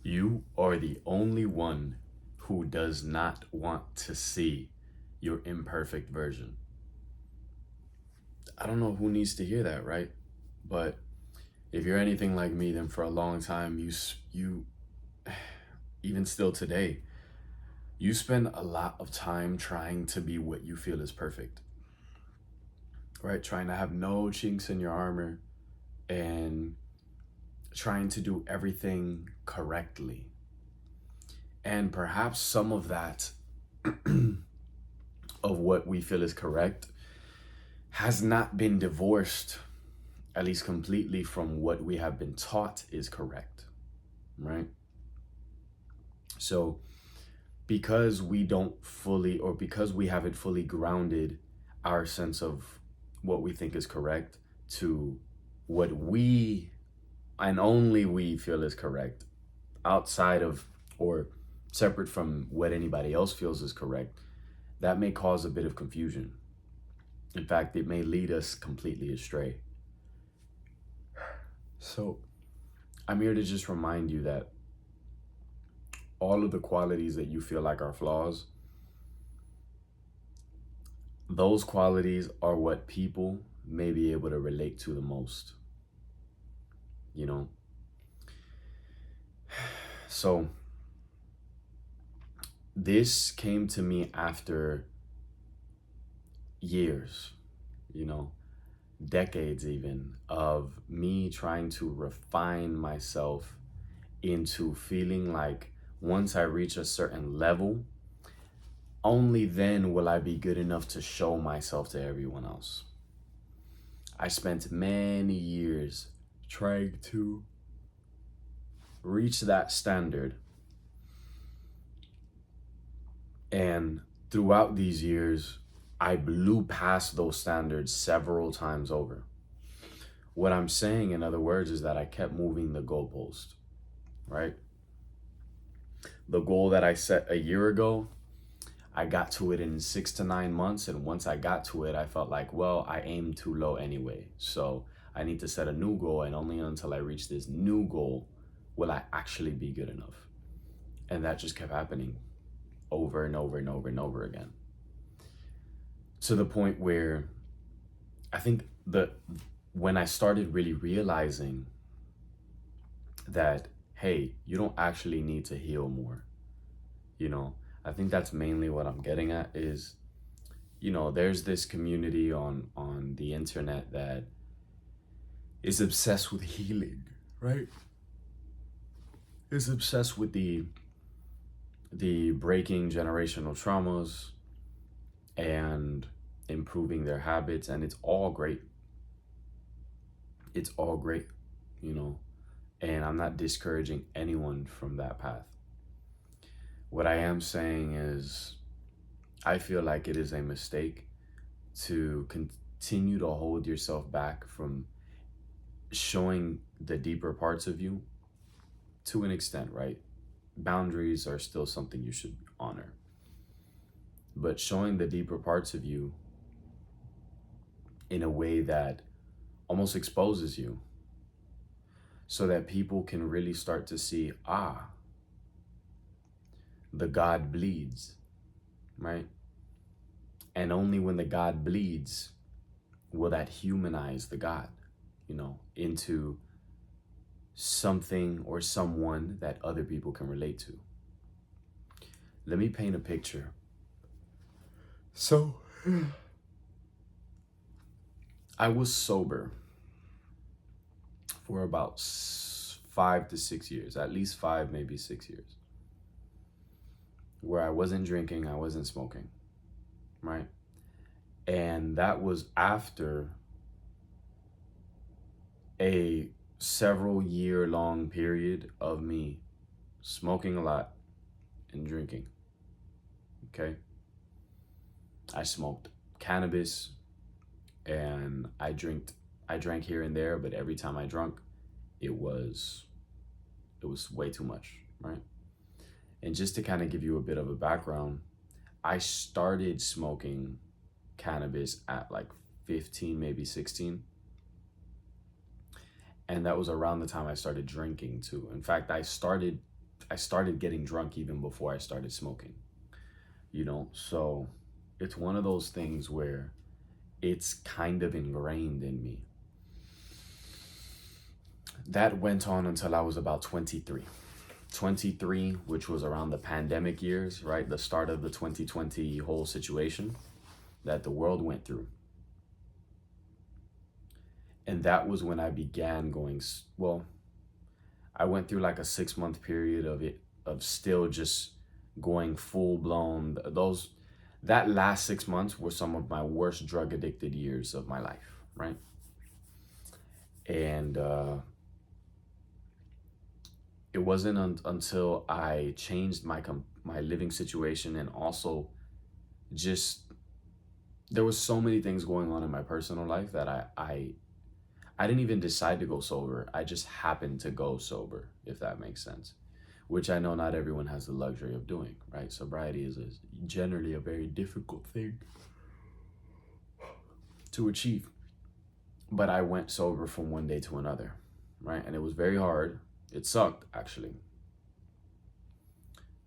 You are the only one who does not want to see your imperfect version. I don't know who needs to hear that, right? But if you're anything like me, then for a long time, you even still today, you spend a lot of time trying to be what you feel is perfect, right? Trying to have no chinks in your armor and trying to do everything correctly. And perhaps some of that of what we feel is correct has not been divorced, at least completely, from what we have been taught is correct, right? So, because we don't fully, or because we haven't fully grounded our sense of what we think is correct to what we and only we feel is correct, outside of or separate from what anybody else feels is correct, that may cause a bit of confusion. In fact, it may lead us completely astray. So, I'm here to just remind you that all of the qualities that you feel like are flaws, those qualities are what people may be able to relate to the most, you know? So, this came to me after years, you know, decades even, of me trying to refine myself into feeling like once I reach a certain level, only then will I be good enough to show myself to everyone else. I spent many years trying to reach that standard. And throughout these years, I blew past those standards several times over. What I'm saying, in other words, is that I kept moving the goalpost, right? The goal that I set a year ago, I got to it in 6 to 9 months. And once I got to it, I felt like, well, I aimed too low anyway. So I need to set a new goal. And only until I reach this new goal will I actually be good enough. And that just kept happening over and over and over and over again. To the point where I think that when I started really realizing that, hey, you don't actually need to heal more, you know, I think that's mainly what I'm getting at is, you know, there's this community on the internet that is obsessed with healing, right? Is obsessed with the breaking generational traumas and improving their habits, and it's all great. It's all great, you know, and I'm not discouraging anyone from that path. What I am saying is I feel like it is a mistake to continue to hold yourself back from showing the deeper parts of you. To an extent, right? Boundaries are still something you should honor, but showing the deeper parts of you in a way that almost exposes you so that people can really start to see, the God bleeds, right? And only when the God bleeds will that humanize the God, you know, into something or someone that other people can relate to. Let me paint a picture. So, I was sober for about 5 to 6 years, at least 5, maybe 6 years, where I wasn't drinking, I wasn't smoking, right? And that was after a several year long period of me smoking a lot and drinking. Okay. I smoked cannabis and I drank here and there, but every time I drank, it was way too much, right? And just to kind of give you a bit of a background, I started smoking cannabis at like 15, maybe 16. And that was around the time I started drinking too. In fact, I started I started getting drunk even before I started smoking, you know? So it's one of those things where it's kind of ingrained in me. That went on until I was about 23. 23, which was around the pandemic years, right? The start of the 2020 whole situation that the world went through. And that was when I began going, well, I went through like a 6 month period of it, of still just going full blown. That last 6 months were some of my worst drug addicted years of my life, right? And it wasn't until I changed my living situation, and also just there was so many things going on in my personal life that I didn't even decide to go sober. I just happened to go sober, if that makes sense. Which I know not everyone has the luxury of doing, right? Sobriety is generally a very difficult thing to achieve. But I went sober from one day to another, right? And it was very hard. It sucked, actually.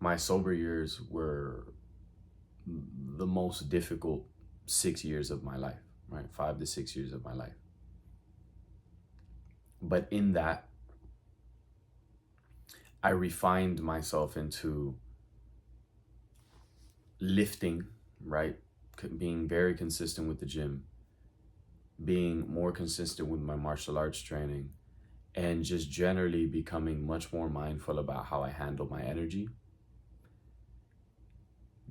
My sober years were the most difficult 6 years of my life, right? 5 to 6 years of my life. But in that, I refined myself into lifting, right? Being very consistent with the gym, being more consistent with my martial arts training, and just generally becoming much more mindful about how I handle my energy.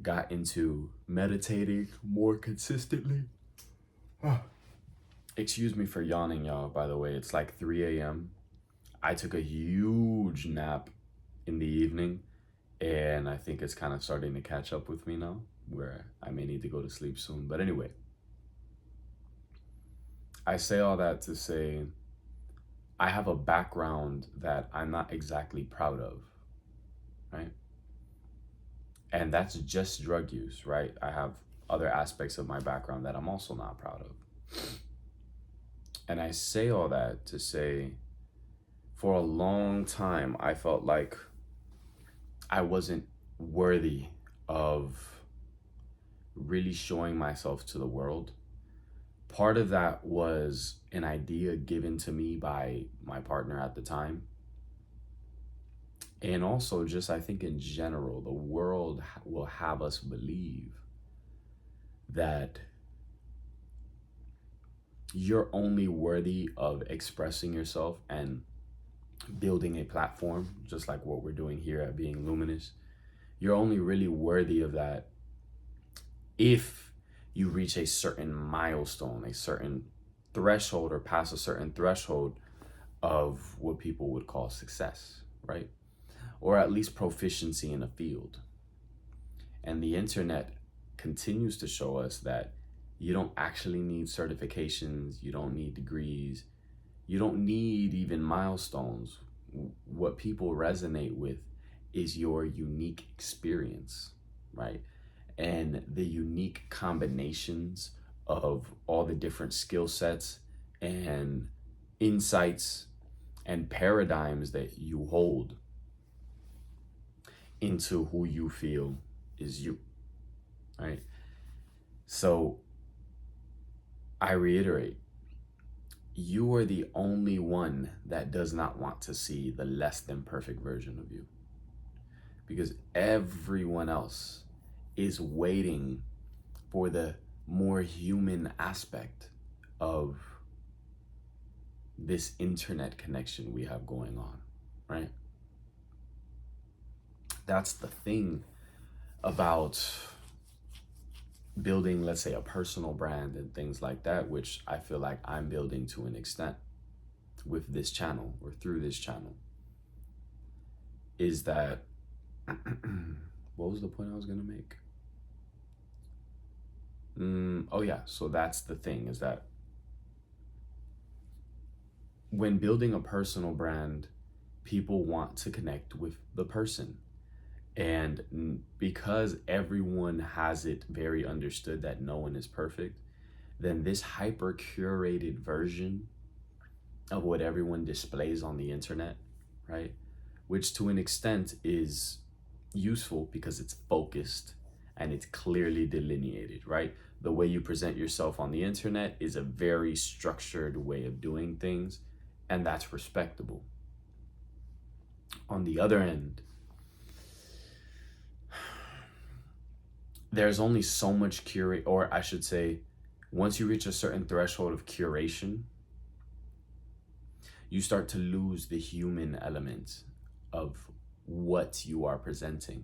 Got into meditating more consistently. Excuse me for yawning, y'all, by the way. It's like 3 a.m. I took a huge nap in the evening, and I think it's kind of starting to catch up with me now, where I may need to go to sleep soon. But anyway, I say all that to say I have a background that I'm not exactly proud of, right? And that's just drug use, right? I have other aspects of my background that I'm also not proud of. And I say all that to say, for a long time, I felt like I wasn't worthy of really showing myself to the world. Part of that was an idea given to me by my partner at the time. And also, just I think in general, the world will have us believe that you're only worthy of expressing yourself and building a platform, just like what we're doing here at Being Luminous. You're only really worthy of that if you reach a certain milestone, a certain threshold, or pass a certain threshold of what people would call success, right? Or at least proficiency in a field. And the internet continues to show us that you don't actually need certifications, you don't need degrees, you don't need even milestones. What people resonate with is your unique experience, right? And the unique combinations of all the different skill sets and insights and paradigms that you hold into who you feel is you, right? So I reiterate, you are the only one that does not want to see the less than perfect version of you, because everyone else is waiting for the more human aspect of this internet connection we have going on, right? That's the thing about building, let's say, a personal brand and things like that, which I feel like I'm building to an extent with this channel or through this channel, is that what was the point I was going to make? Oh yeah, so that's the thing, is that when building a personal brand, people want to connect with the person. And because everyone has it very understood that no one is perfect, then this hyper curated version of what everyone displays on the internet, right, which to an extent is useful because it's focused and it's clearly delineated, right? The way you present yourself on the internet is a very structured way of doing things, and that's respectable. On the other end, there's only so much curate, or I should say, once you reach a certain threshold of curation, you start to lose the human element of what you are presenting.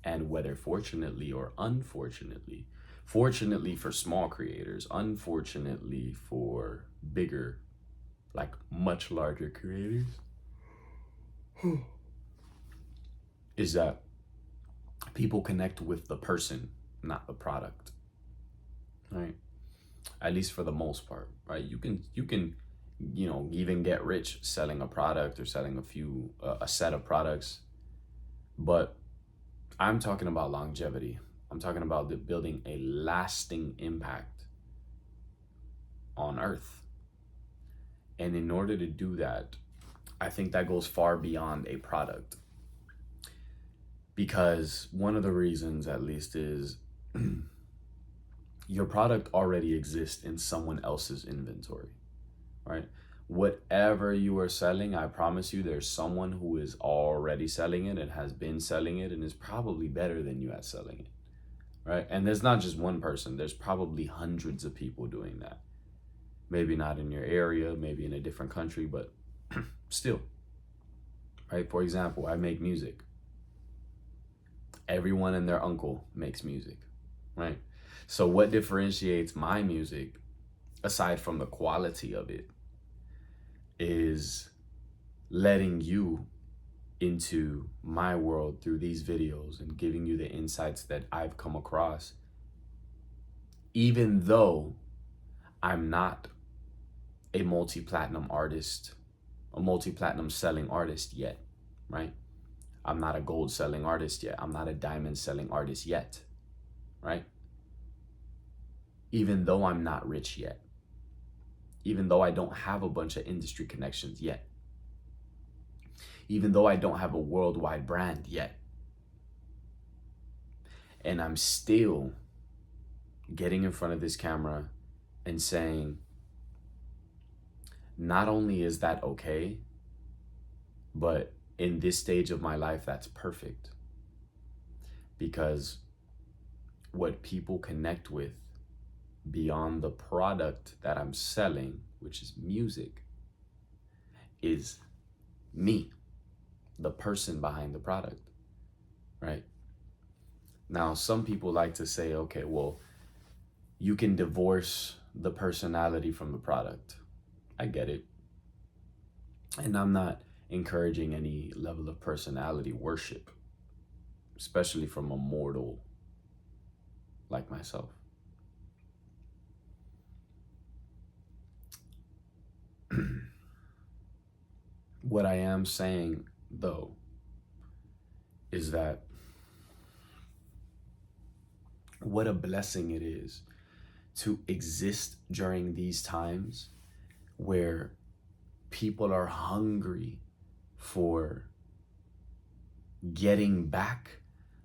And whether fortunately or unfortunately, fortunately for small creators, unfortunately for bigger, like much larger creators, is that people connect with the person, not the product, right? At least for the most part, right? You can even get rich selling a product or selling a set of products, but I'm talking about longevity. I'm talking about building a lasting impact on Earth. And in order to do that, I think that goes far beyond a product. Because one of the reasons, at least, is your product already exists in someone else's inventory, right? Whatever you are selling, I promise you there's someone who is already selling it and has been selling it and is probably better than you at selling it, right? And there's not just one person, there's probably hundreds of people doing that. Maybe not in your area, maybe in a different country, but still, right? For example, I make music. Everyone and their uncle makes music, right? So what differentiates my music, aside from the quality of it, is letting you into my world through these videos and giving you the insights that I've come across, even though I'm not a multi-platinum artist, a multi-platinum selling artist yet, right? I'm not a gold selling artist yet. I'm not a diamond selling artist yet, right? Even though I'm not rich yet, even though I don't have a bunch of industry connections yet, even though I don't have a worldwide brand yet, and I'm still getting in front of this camera and saying, not only is that okay, but in this stage of my life, that's perfect. Because what people connect with beyond the product that I'm selling, which is music, is me, the person behind the product, right? Now, some people like to say, okay, well, you can divorce the personality from the product. I get it. And I'm not encouraging any level of personality worship, especially from a mortal like myself. What I am saying, though, is that what a blessing it is to exist during these times where people are hungry for getting back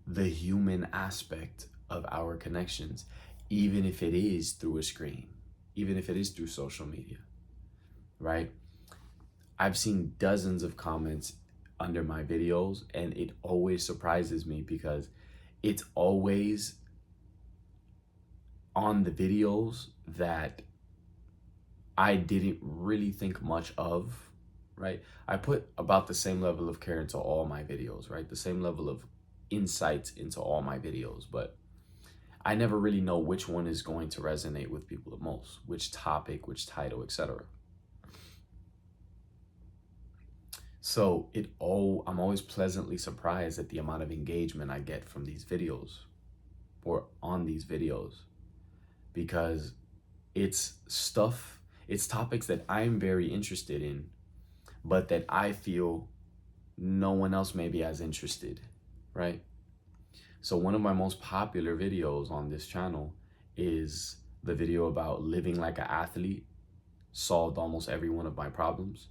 the human aspect of our connections, even if it is through a screen, even if it is through social media, right? I've seen dozens of comments under my videos, and it always surprises me because it's always on the videos that I didn't really think much of, right? I put about the same level of care into all my videos, right? The same level of insight into all my videos, but I never really know which one is going to resonate with people the most, which topic, which title, etc. So I'm always pleasantly surprised at the amount of engagement I get from these videos or on these videos, because it's topics that I'm very interested in, but that I feel no one else may be as interested, right? So one of my most popular videos on this channel is the video about living like an athlete solved almost every one of my problems,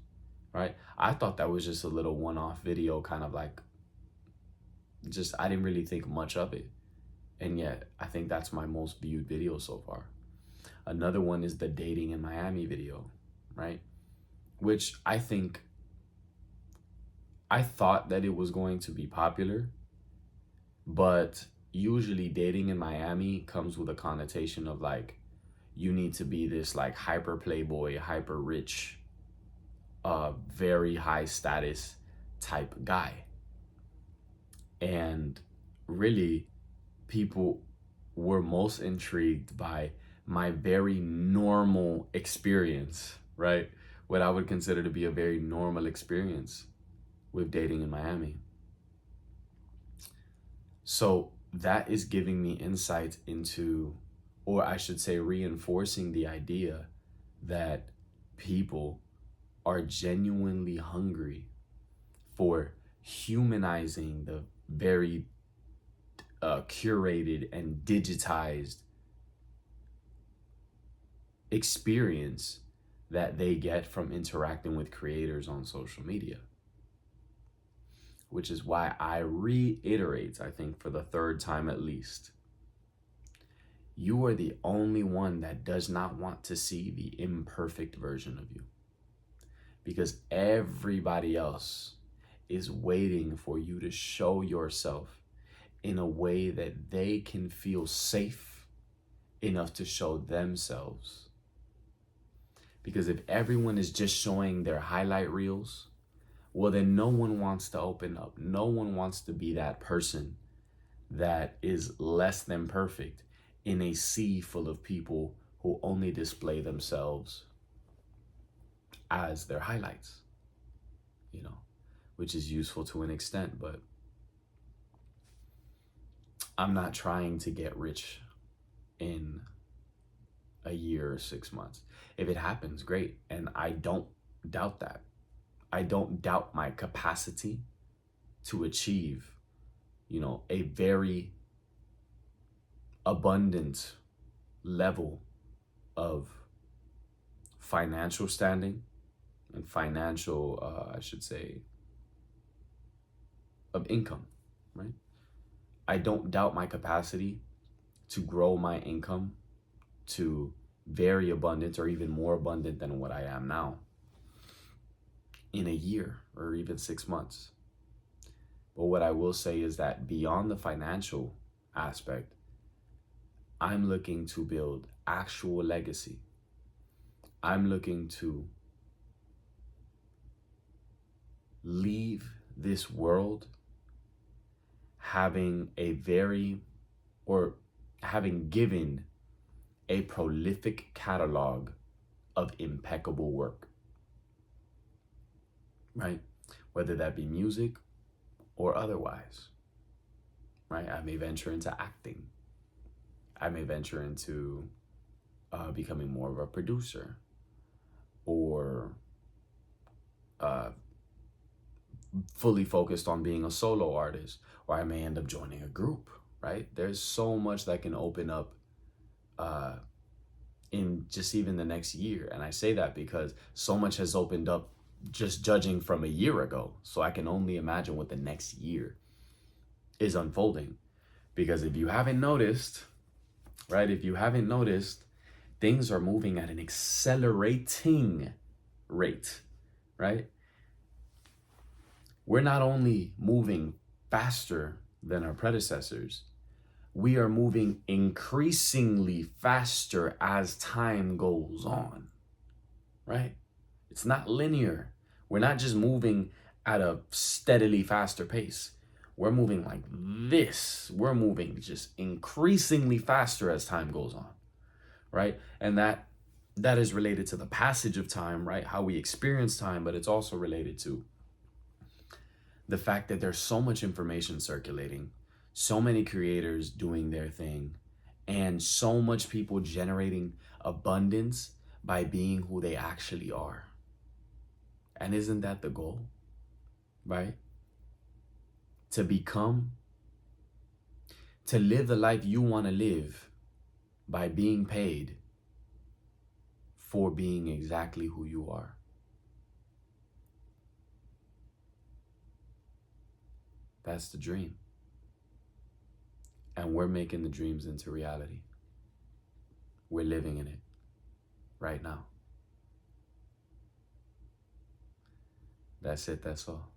right? I thought that was just a little one-off video, kind of like, just, I didn't really think much of it. And yet, I think that's my most viewed video so far. Another one is the dating in Miami video, right? Which I thought that it was going to be popular, but usually dating in Miami comes with a connotation of like, you need to be this like hyper playboy, hyper rich, very high status type guy. And really, people were most intrigued by my very normal experience, right? What I would consider to be a very normal experience with dating in Miami. So that is giving me insight into, or I should say, reinforcing the idea that people are genuinely hungry for humanizing the very curated and digitized experience that they get from interacting with creators on social media. Which is why I reiterate, I think for the third time at least, you are the only one that does not want to see the imperfect version of you. Because everybody else is waiting for you to show yourself in a way that they can feel safe enough to show themselves. Because if everyone is just showing their highlight reels, well, then no one wants to open up. No one wants to be that person that is less than perfect in a sea full of people who only display themselves as their highlights, you know, which is useful to an extent, but I'm not trying to get rich in a year or 6 months. If it happens, great. And I don't doubt that. I don't doubt my capacity to achieve, you know, a very abundant level of financial standing and financial, I should say, of income, right? I don't doubt my capacity to grow my income to very abundant or even more abundant than what I am now in a year or even 6 months. But what I will say is that beyond the financial aspect, I'm looking to build actual legacy. I'm looking to leave this world having having given a prolific catalog of impeccable work, right? Whether that be music or otherwise, right? I may venture into acting. I may venture into becoming more of a producer, or fully focused on being a solo artist, or I may end up joining a group, right? There's so much that can open up in just even the next year. And I say that because so much has opened up just judging from a year ago. So I can only imagine what the next year is unfolding. Because if you haven't noticed, right? If you haven't noticed, things are moving at an accelerating rate, right? We're not only moving faster than our predecessors, we are moving increasingly faster as time goes on, right? It's not linear. We're not just moving at a steadily faster pace. We're moving like this. We're moving just increasingly faster as time goes on, right? And that is related to the passage of time, right? How we experience time, but it's also related to the fact that there's so much information circulating, so many creators doing their thing, and so much people generating abundance by being who they actually are. And isn't that the goal, right? To live the life you want to live by being paid for being exactly who you are. That's the dream. And we're making the dreams into reality. We're living in it right now. That's it. That's all.